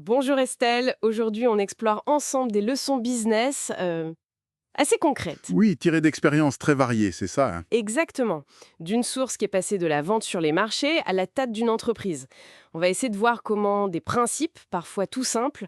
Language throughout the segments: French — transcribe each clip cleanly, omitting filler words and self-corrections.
Bonjour Estelle, aujourd'hui on explore ensemble des leçons business assez concrètes. Oui, tiré d'expériences très variées, c'est ça, hein. Exactement. D'une source qui est passée de la vente sur les marchés à la tête d'une entreprise. On va essayer de voir comment des principes, parfois tout simples,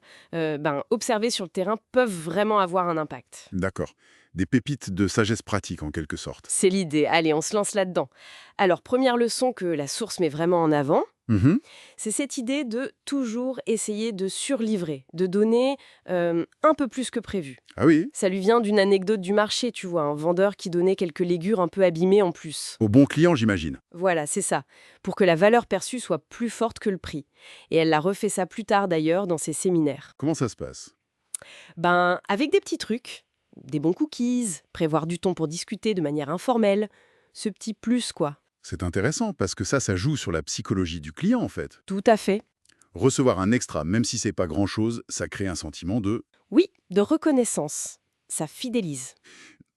observés sur le terrain, peuvent vraiment avoir un impact. D'accord. Des pépites de sagesse pratique, en quelque sorte. C'est l'idée. Allez, on se lance là-dedans. Alors, première leçon que la source met vraiment en avant, Mhm. c'est cette idée de toujours essayer de surlivrer, de donner un peu plus que prévu. Ah oui, Ça lui vient d'une anecdote du marché, tu vois, un vendeur qui donnait quelques légumes un peu abîmés en plus. au bon client, j'imagine. Voilà, c'est ça, pour que la valeur perçue soit plus forte que le prix. Et elle l'a refait ça plus tard d'ailleurs dans ses séminaires. Comment ça se passe? Avec des petits trucs, des bons cookies, prévoir du temps pour discuter de manière informelle, ce petit plus quoi. C'est intéressant, parce que ça joue sur la psychologie du client, en fait. Tout à fait. Recevoir un extra, même si c'est pas grand-chose, ça crée un sentiment de Oui, de reconnaissance. Ça fidélise.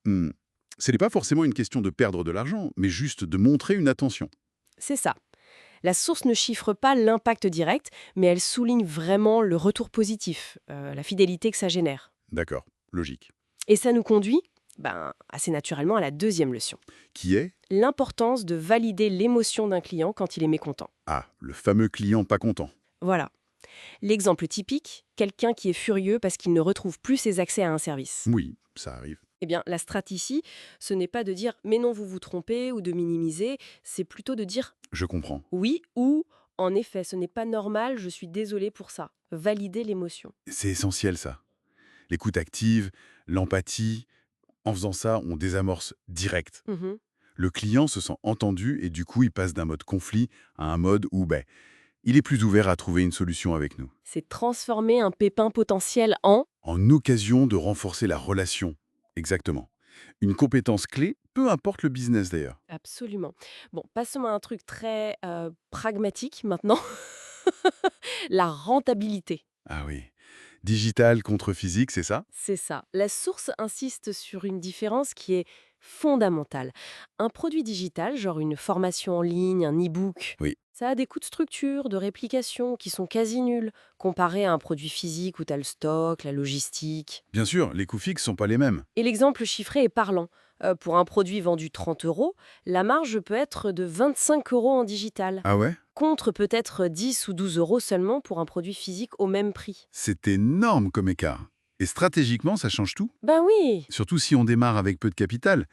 Hmm. Ce n'est pas forcément une question de perdre de l'argent, mais juste de montrer une attention. C'est ça. La source ne chiffre pas l'impact direct, mais elle souligne vraiment le retour positif, la fidélité que ça génère. D'accord, logique. Et ça nous conduit, assez naturellement, à la deuxième leçon. Qui est? L'importance de valider l'émotion d'un client quand il est mécontent. Ah, le fameux client pas content. Voilà. L'exemple typique, quelqu'un qui est furieux parce qu'il ne retrouve plus ses accès à un service. Oui, ça arrive. Eh bien, la stratégie, ce n'est pas de dire «mais non, vous vous trompez» ou de minimiser, c'est plutôt de dire Je comprends. «oui» ou «en effet, ce n'est pas normal, je suis désolé pour ça». Valider l'émotion. C'est essentiel, ça. L'écoute active, l'empathie. En faisant ça, on désamorce direct. Mhm. Le client se sent entendu et du coup, il passe d'un mode conflit à un mode où il est plus ouvert à trouver une solution avec nous. C'est transformer un pépin potentiel en... En occasion de renforcer la relation. Exactement. Une compétence clé, peu importe le business d'ailleurs. Absolument. Bon, passons à un truc très pragmatique maintenant. La rentabilité. Ah oui. Digital contre physique, c'est ça? C'est ça. La source insiste sur une différence qui est fondamentale. Un produit digital, genre une formation en ligne, un e-book, Oui. ça a des coûts de structure, de réplication qui sont quasi nuls, comparé à un produit physique où tu as le stock, la logistique. Bien sûr, les coûts fixes sont pas les mêmes. Et l'exemple chiffré est parlant. Pour un produit vendu 30 euros, la marge peut être de 25 euros en digital, Ah ouais? contre peut-être 10 ou 12 euros seulement pour un produit physique au même prix. C'est énorme comme écart. Et stratégiquement, ça change tout. Ben oui. Surtout si on démarre avec peu de capital.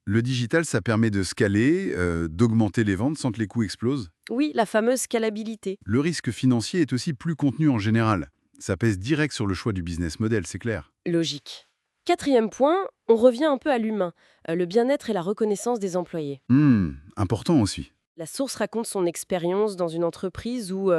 Le digital, ça permet de scaler, d'augmenter les ventes sans que les coûts explosent. Oui, la fameuse scalabilité. Le risque financier est aussi plus contenu en général. Ça pèse direct sur le choix du business model, c'est clair. Logique. Quatrième point, on revient un peu à l'humain, le bien-être et la reconnaissance des employés. Important aussi. La source raconte son expérience dans une entreprise où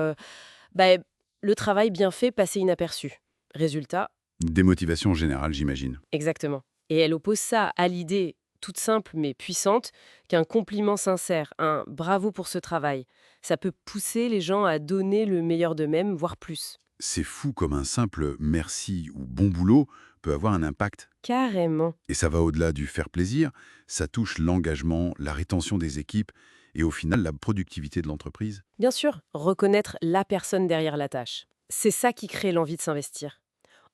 bah, le travail bien fait passait inaperçu. Résultat, Démotivation générale, j'imagine. exactement. Et elle oppose ça à l'idée toute simple mais puissante qu'un compliment sincère, un bravo pour ce travail, ça peut pousser les gens à donner le meilleur d'eux-mêmes, voire plus. C'est fou comme un simple merci ou bon boulot peut avoir un impact. Carrément. Et ça va au-delà du faire plaisir, ça touche l'engagement, la rétention des équipes et au final la productivité de l'entreprise. Bien sûr, reconnaître la personne derrière la tâche. C'est ça qui crée l'envie de s'investir.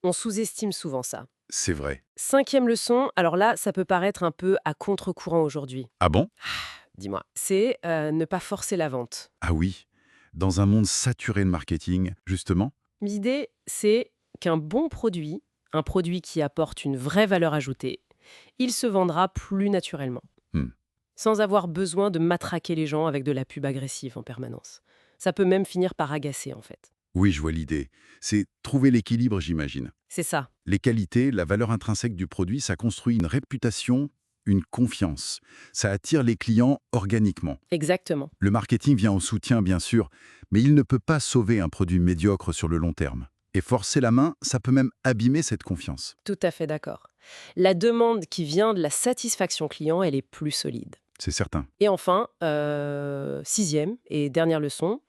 On sous-estime souvent ça. C'est vrai. Cinquième leçon, alors là, ça peut paraître un peu à contre-courant aujourd'hui. Ah bon? Dis-moi. C'est ne pas forcer la vente. Ah oui. Dans un monde saturé de marketing, justement. L'idée, c'est qu'un bon produit, un produit qui apporte une vraie valeur ajoutée, il se vendra plus naturellement. Hmm. Sans avoir besoin de matraquer les gens avec de la pub agressive en permanence. Ça peut même finir par agacer, en fait. Oui, je vois l'idée. C'est trouver l'équilibre, j'imagine. C'est ça. Les qualités, la valeur intrinsèque du produit, ça construit une réputation, une confiance. Ça attire les clients organiquement. Exactement. Le marketing vient au soutien, bien sûr, mais il ne peut pas sauver un produit médiocre sur le long terme. Et forcer la main, ça peut même abîmer cette confiance. Tout à fait d'accord. La demande qui vient de la satisfaction client, elle est plus solide. C'est certain. Et enfin, sixième et dernière leçon,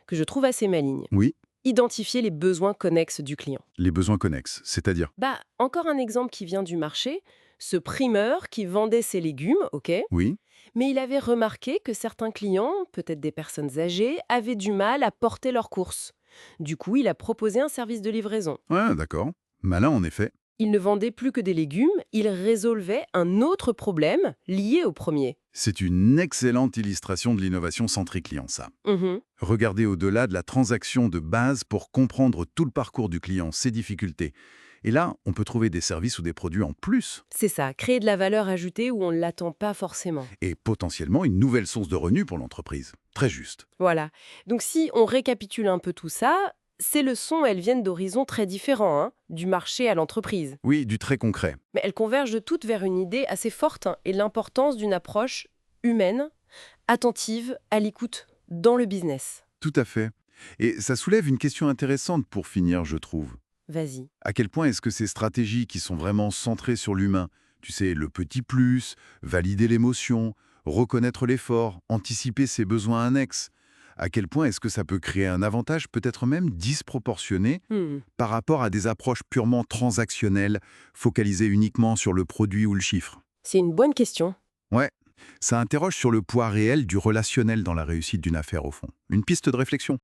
que je trouve assez maligne. Oui, Identifier les besoins connexes du client. les besoins connexes, c'est-à-dire. Encore un exemple qui vient du marché. Ce primeur qui vendait ses légumes, ok, Oui, mais il avait remarqué que certains clients, peut-être des personnes âgées, avaient du mal à porter leurs courses. Du coup, il a proposé un service de livraison. Ouais, d'accord. Malin, en effet. Il ne vendait plus que des légumes, il résolvait un autre problème lié au premier. C'est une excellente illustration de l'innovation centrée client, ça. Mhm. Regarder au-delà de la transaction de base pour comprendre tout le parcours du client, ses difficultés. Et là, on peut trouver des services ou des produits en plus, C'est ça, créer de la valeur ajoutée où on ne l'attend pas forcément. et potentiellement une nouvelle source de revenus pour l'entreprise. Très juste. Voilà. Donc si on récapitule un peu tout ça, ces leçons, elles viennent d'horizons très différents, hein, du marché à l'entreprise. Oui, du très concret. Mais elles convergent de toutes vers une idée assez forte, hein, et l'importance d'une approche humaine, attentive, à l'écoute, dans le business. Tout à fait. Et ça soulève une question intéressante pour finir, je trouve. Vas-y. À quel point est-ce que ces stratégies qui sont vraiment centrées sur l'humain, tu sais, le petit plus, valider l'émotion, reconnaître l'effort, anticiper ses besoins annexes, à quel point est-ce que ça peut créer un avantage peut-être même disproportionné Hmm. par rapport à des approches purement transactionnelles, focalisées uniquement sur le produit ou le chiffre? C'est une bonne question. Ouais, ça interroge sur le poids réel du relationnel dans la réussite d'une affaire au fond. Une piste de réflexion.